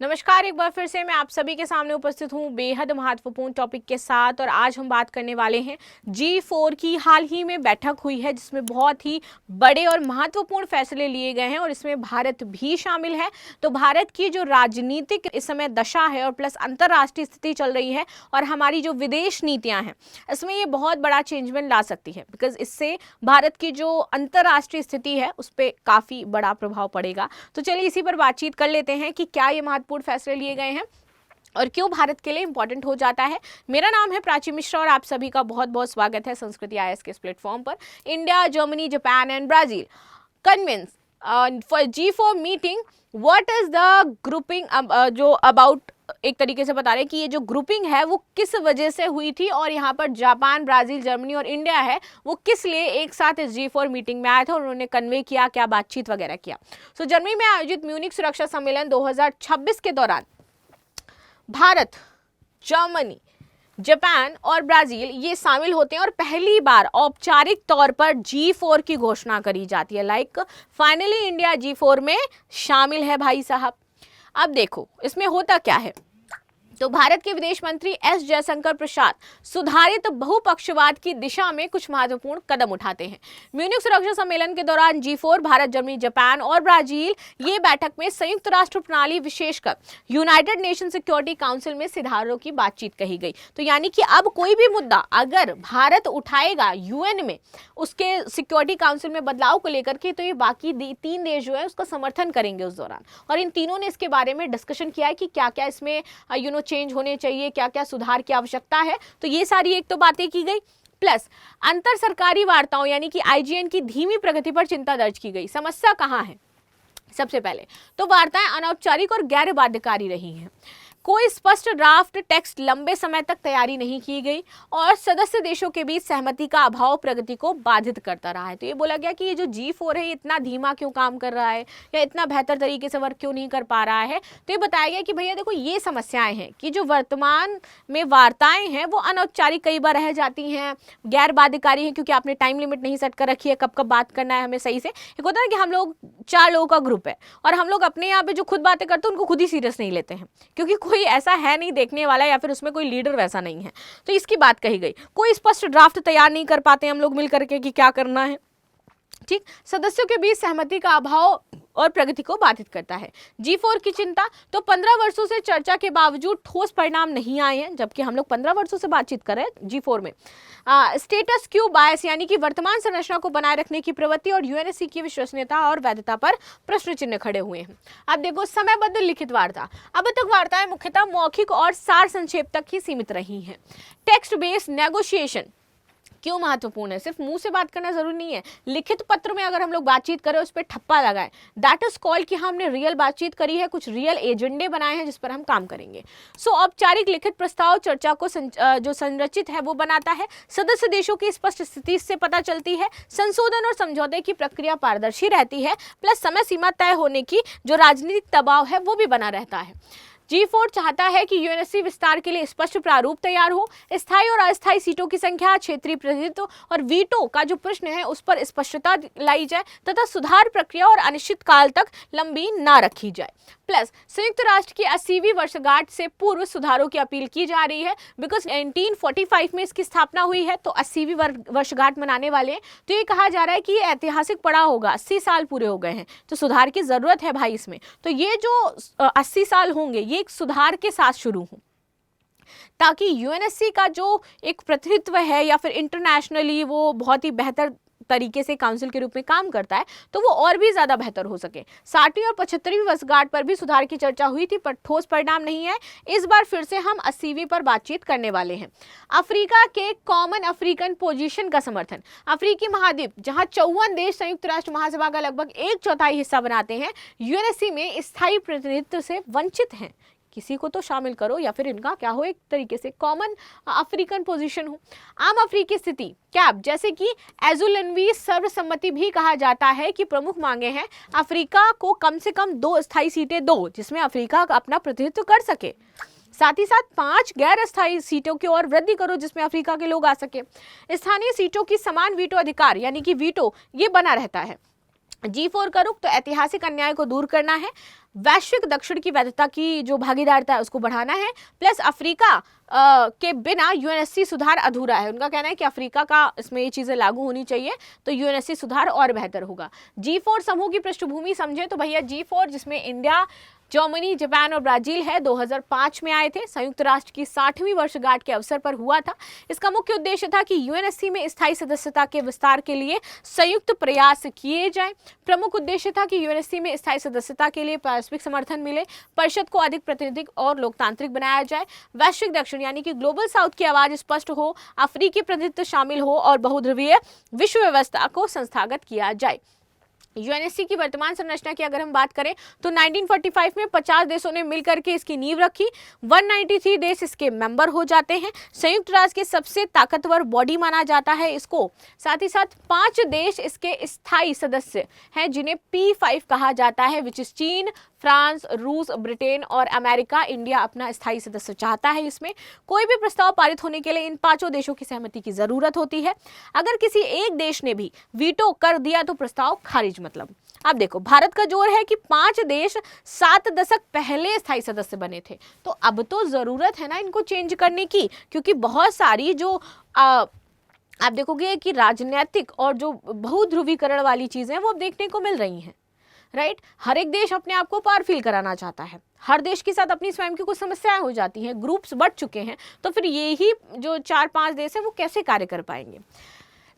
नमस्कार, एक बार फिर से मैं आप सभी के सामने उपस्थित हूँ बेहद महत्वपूर्ण टॉपिक के साथ। और आज हम बात करने वाले हैं G4 की। हाल ही में बैठक हुई है जिसमें बहुत ही बड़े और महत्वपूर्ण फैसले लिए गए हैं और इसमें भारत भी शामिल है। तो भारत की जो राजनीतिक इस समय दशा है और प्लस अंतर्राष्ट्रीय स्थिति चल रही है और हमारी जो विदेश नीतियाँ हैं, इसमें ये बहुत बड़ा चेंजमेंट ला सकती है। बिकॉज इससे भारत की जो अंतर्राष्ट्रीय स्थिति है उस पर काफ़ी बड़ा प्रभाव पड़ेगा। तो चलिए इसी पर बातचीत कर लेते हैं कि क्या ये महत्वपूर्ण फैसले लिए गए हैं और क्यों भारत के लिए इंपॉर्टेंट हो जाता है। मेरा नाम है प्राची मिश्रा और आप सभी का बहुत बहुत स्वागत है संस्कृति IAS के इस प्लेटफॉर्म पर। India, Germany, Japan and Brazil convince for G4 meeting. What is the grouping जो अबाउट एक तरीके से बता रहे हैं कि ये जो ग्रुपिंग है वो किस वजह से हुई थी और यहाँ पर जापान, ब्राजील, जर्मनी और इंडिया है वो किस लिए एक साथ इस G4 मीटिंग में आया था और उन्होंने कन्वे किया, क्या बातचीत वगैरह किया। सो जर्मनी में आयोजित म्यूनिख सुरक्षा सम्मेलन 2026 के दौरान भारत, जर्मनी, जापान और ब्राजील ये शामिल होते हैं और पहली बार औपचारिक तौर पर G4 की घोषणा करी जाती है। लाइक फाइनली इंडिया G4 में शामिल है भाई साहब। अब देखो इसमें होता क्या है। तो भारत के विदेश मंत्री S जयशंकर प्रसाद सुधारित बहुपक्षवाद की दिशा में कुछ महत्वपूर्ण कदम उठाते हैं। म्यूनिख सुरक्षा सम्मेलन के दौरान G4 भारत, जर्मनी, जापान और ब्राजील ये बैठक में संयुक्त राष्ट्र प्रणाली विशेषकर यूनाइटेड नेशन सिक्योरिटी काउंसिल में सुधारों की बातचीत कही गई। तो यानी कि अब कोई भी मुद्दा अगर भारत उठाएगा UN में उसके सिक्योरिटी काउंसिल में बदलाव को लेकर के, तो ये बाकी 3 देश जो है उसका समर्थन करेंगे उस दौरान। और इन तीनों ने इसके बारे में डिस्कशन किया है कि क्या क्या इसमें चेंज होने चाहिए, क्या क्या सुधार की आवश्यकता है। तो ये सारी एक तो बातें की गई। प्लस अंतर सरकारी वार्ताओं यानी कि IGN की धीमी प्रगति पर चिंता दर्ज की गई। समस्या कहाँ है? सबसे पहले तो वार्ताएं अनौपचारिक और गैर बाध्यकारी रही हैं। कोई स्पष्ट ड्राफ्ट टेक्स्ट लंबे समय तक तैयारी नहीं की गई और सदस्य देशों के बीच सहमति का अभाव प्रगति को बाधित करता रहा है। तो ये बोला गया कि ये जो G4 है इतना धीमा क्यों काम कर रहा है या इतना बेहतर तरीके से वर्क क्यों नहीं कर पा रहा है। तो ये बताया गया कि भैया देखो ये समस्याएं हैं कि जो वर्तमान में वार्ताएं हैं वो अनौपचारिक कई बार रह जाती हैं, गैर बाध्यकारी हैं क्योंकि आपने टाइम लिमिट नहीं सेट कर रखी है कब कब बात करना है हमें सही से। एक होता है कि हम लोग 4 लोगों का ग्रुप है और हम लोग अपने यहाँ पे जो खुद बातें करते हैं उनको खुद ही सीरियस नहीं लेते हैं क्योंकि कोई ऐसा है नहीं देखने वाला या फिर उसमें कोई लीडर वैसा नहीं है। तो इसकी बात कही गई। कोई स्पष्ट ड्राफ्ट तैयार नहीं कर पाते हम लोग मिल करके कि क्या करना है। ठीक, सदस्यों के बीच सहमति का अभाव और प्रगति को बाधित करता है। G4 की चिंता तो 15 वर्षों से चर्चा के बावजूद ठोस परिणाम नहीं आए हैं, जबकि हम लोग 15 वर्षों से बातचीत कर रहे हैं G4 में। स्टेटस क्यू बायस यानी कि वर्तमान संरचना को बनाए रखने की प्रवृत्ति और UNSC की विश्वसनीयता और वैधता पर प्रश्न चिन्ह खड़े हुए हैं। अब देखो समयबद्ध लिखित वार्ता। अब तक वार्ताएं मुख्यतः मौखिक और सार संक्षेप तक ही सीमित रही हैं। टेक्स्ट बेस्ड नेगोशिएशन क्यों महत्वपूर्ण है? सिर्फ मुंह से बात करना जरूरी नहीं है, लिखित पत्र में अगर हम लोग बातचीत करें उस पर ठप्पा लगाएं, दैट इज कॉल्ड कि हमने रियल बातचीत करी है, कुछ रियल एजेंडे बनाए हैं जिस पर हम काम करेंगे। सो औपचारिक लिखित प्रस्ताव चर्चा को जो संरचित है वो बनाता है। सदस्य देशों की स्पष्ट स्थिति से पता चलती है। संशोधन और समझौते की प्रक्रिया पारदर्शी रहती है। प्लस समय सीमा तय होने की जो राजनीतिक दबाव है वो भी बना रहता है। G4 चाहता है कि UNSC विस्तार के लिए स्पष्ट प्रारूप तैयार हो। स्थायी और अस्थायी सीटों की संख्या, क्षेत्रीय प्रतिनिधित्व और वीटो का जो प्रश्न है उस पर स्पष्टता लाई जाए तथा सुधार प्रक्रिया और अनिश्चित काल तक लंबी ना रखी जाए। प्लस संयुक्त राष्ट्र की 80वीं वर्षगांठ से पूर्व सुधारों की अपील की जा रही है। बिकॉज 1945 में इसकी स्थापना हुई है तो 80वीं वर्षगांठ मनाने वाले हैं। तो ये कहा जा रहा है कि ये ऐतिहासिक पड़ाव होगा, 80 साल पूरे हो गए हैं तो सुधार की जरूरत है भाई इसमें। तो ये जो 80 साल होंगे ये एक सुधार के साथ शुरू हो ताकि UNSC का जो एक प्रतिनिधित्व है या फिर इंटरनेशनली वो बहुत ही बेहतर तरीके से काउंसिल के रूप में काम करता है तो वो और भी ज्यादा बेहतर हो सके। 60वीं और 75वीं वर्षगांठ पर भी सुधार की चर्चा हुई थी पर ठोस परिणाम नहीं है। इस बार फिर से हम 80वीं पर बातचीत करने वाले हैं। अफ्रीका के कॉमन अफ्रीकन पोजीशन का समर्थन। अफ्रीकी महाद्वीप जहां 54 देश संयुक्त राष्ट्र महासभा का लगभग 1/4 हिस्सा बनाते हैं, UNSC में स्थायी प्रतिनिधित्व से वंचित हैं। किसी को तो शामिल करो या फिर इनका क्या हो, एक तरीके से कॉमन अफ्रीकन पोजीशन हो। आम अफ्रीकी स्थिति कैप जैसे कि एजुलनवी सर्वसम्मति भी कहा जाता है कि प्रमुख मांगे हैं अफ्रीका को कम से कम 2 अस्थायी सीटें दो जिसमें अफ्रीका अपना प्रतिनिधित्व कर सके। साथ ही साथ 5 गैर अस्थायी सीटों की ओर वृद्धि करो जिसमें अफ्रीका के लोग आ सके। स्थानीय सीटों की समान वीटो अधिकार यानी कि वीटो ये बना रहता है। G4 का रुख तो ऐतिहासिक अन्याय को दूर करना है। वैश्विक दक्षिण की वैधता की जो भागीदारिता है उसको बढ़ाना है, प्लस अफ्रीका के बिना यूएनएससी सुधार अधूरा है। उनका कहना है कि अफ्रीका का इसमें ये चीजें लागू होनी चाहिए तो यूएनएससी सुधार और बेहतर होगा। G4 समूह की पृष्ठभूमि समझे तो भैया G4 जिसमें इंडिया, जर्मनी, जापान और ब्राजील है, 2005 में आए थे। संयुक्त राष्ट्र की 60वीं वर्षगांठ के अवसर पर हुआ था। इसका मुख्य उद्देश्य था कि यूएनएससी में स्थायी सदस्यता के विस्तार के लिए संयुक्त प्रयास किए जाएं। प्रमुख उद्देश्य था कि यूएनएससी में स्थायी सदस्यता के लिए पारस्परिक समर्थन मिले, परिषद को अधिक प्रातिनिधिक और लोकतांत्रिक बनाया जाए, वैश्विक दक्षिण यानी कि ग्लोबल साउथ की आवाज स्पष्ट हो, अफ्रीकी प्रतिनिधित्व शामिल हो और बहुध्रुवीय विश्व व्यवस्था को संस्थागत किया जाए। यूएनएससी की वर्तमान संरचना की अगर हम बात करें तो 1945 में 50 देशों ने मिलकर के इसकी नींव रखी। 193 देश इसके मेंबर हो जाते हैं। संयुक्त राष्ट्र के सबसे ताकतवर बॉडी माना जाता है इसको। साथ ही साथ 5 देश इसके स्थायी सदस्य हैं जिन्हें P5 कहा जाता है, विच इज चीन, फ्रांस, रूस, ब्रिटेन और अमेरिका। इंडिया अपना स्थायी सदस्य चाहता है। इसमें कोई भी प्रस्ताव पारित होने के लिए इन 5 देशों की सहमति की जरूरत होती है। अगर किसी एक देश ने भी वीटो कर दिया तो प्रस्ताव खारिज। मतलब अब देखो, भारत का जोर है कि 5 देश 7 दशक पहले स्थायी सदस्य बने थे, तो अब तो जरूरत है ना इनको चेंज करने की, क्योंकि बहुत सारी जो आप देखोगे कि राजनीतिक और जो बहुध्रुवीकरण वाली चीजें हैं वो अब देखने को मिल रही हैं, राइट। हर एक देश अपने आप को पार फील कराना चाहता है। हर देश के साथ अपनी स्वयं की कुछ समस्याएं हो जाती हैं, ग्रुप्स बढ़ चुके हैं, तो फिर यही जो 4-5 देश हैं वो कैसे कार्य कर पाएंगे।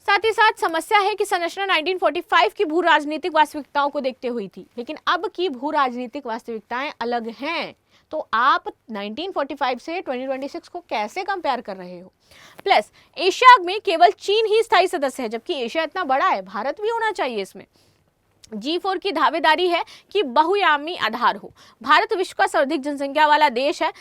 साथ ही साथ समस्या है कि संरचना 1945 की भू राजनीतिक वास्तविकताओं को देखते हुई थी, लेकिन अब की भू राजनीतिक वास्तविकताएं अलग हैं। तो आप 1945 से 2026 को कैसे कंपेयर कर रहे हो। प्लस एशिया में केवल चीन ही स्थायी सदस्य है, जबकि एशिया इतना बड़ा है, भारत भी होना चाहिए इसमें। G4 की दावेदारी है कि बहुआयामी आधार हो। भारत विश्व का सर्वाधिक जनसंख्या वाला देश है।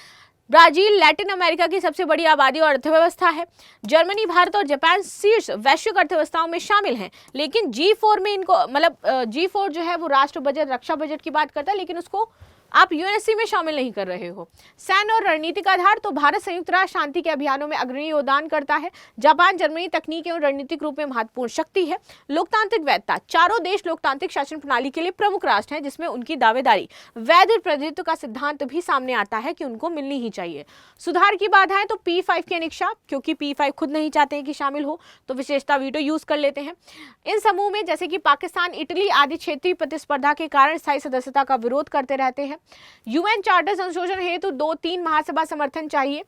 ब्राजील लैटिन अमेरिका की सबसे बड़ी आबादी और अर्थव्यवस्था है। जर्मनी, भारत और जापान शीर्ष वैश्विक अर्थव्यवस्थाओं में शामिल हैं, लेकिन G4 में इनको मतलब G4 जो है वो राष्ट्र बजट, रक्षा बजट की बात करता है, लेकिन उसको आप यूएनएससी में शामिल नहीं कर रहे हो। सैन्य और रणनीतिक आधार तो भारत संयुक्त राष्ट्र शांति के अभियानों में अग्रणी योगदान करता है। जापान, जर्मनी तकनीकी और रणनीतिक रूप में महत्वपूर्ण शक्ति है। लोकतांत्रिक वैधता, चारों देश लोकतांत्रिक शासन प्रणाली के लिए प्रमुख राष्ट्र हैं, जिसमें उनकी दावेदारी वैध प्रतिनिधित्व का सिद्धांत भी सामने आता है कि उनको मिलनी ही चाहिए। सुधार की बाधाएं तो P5 की अनिक्षा, क्योंकि P5 खुद नहीं चाहते हैं कि शामिल हो, तो विशेषता वीटो यूज कर लेते हैं। इन समूह में जैसे कि पाकिस्तान, इटली आदि क्षेत्रीय प्रतिस्पर्धा के कारण स्थायी सदस्यता का विरोध करते रहते हैं। यूएन चार्टर संशोधन हेतु 2-3 महासभा समर्थन चाहिए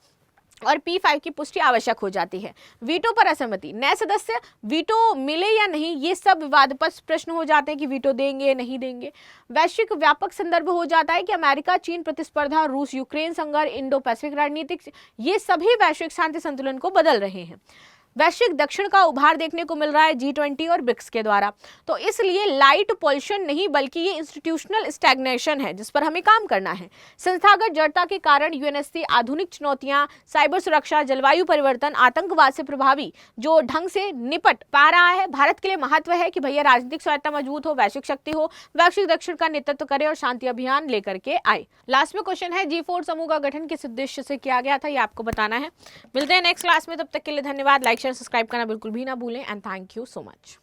और P5 की पुष्टि आवश्यक हो जाती है। वीटो पर असहमति, नए सदस्य वीटो मिले या नहीं, ये सब विवादास्पद प्रश्न हो जाते हैं कि वीटो देंगे या नहीं देंगे। वैश्विक व्यापक संदर्भ हो जाता है कि अमेरिका, चीन प्रतिस्पर्धा, रूस, यूक्रेन संघर्ष, इंडो पैसिफिक रणनीतिक, ये सभी वैश्विक शांति संतुलन को बदल रहे हैं। वैश्विक दक्षिण का उभार देखने को मिल रहा है G20 और ब्रिक्स के द्वारा, तो इसलिए लाइट पॉल्यूशन नहीं बल्कि ये इंस्टीट्यूशनल स्टैग्नेशन है जिस पर हमें काम करना है। संस्थागत जड़ता के कारण यूएनएससी आधुनिक चुनौतियां, साइबर सुरक्षा, जलवायु परिवर्तन, आतंकवाद से प्रभावी जो ढंग से निपट पा रहा है। भारत के लिए महत्व है कि भैया राजनीतिक स्वायत्ता मजबूत हो, वैश्विक शक्ति हो, वैश्विक दक्षिण का नेतृत्व करे और शांति अभियान लेकर के आए। लास्ट में क्वेश्चन है, G4 समूह का गठन किस उद्देश्य से किया गया था, ये आपको बताना है। मिलते हैं नेक्स्ट क्लास में, तब तक के लिए धन्यवाद। लाइक शेयर सब्सक्राइब करना बिल्कुल भी ना भूलें and thank you so much.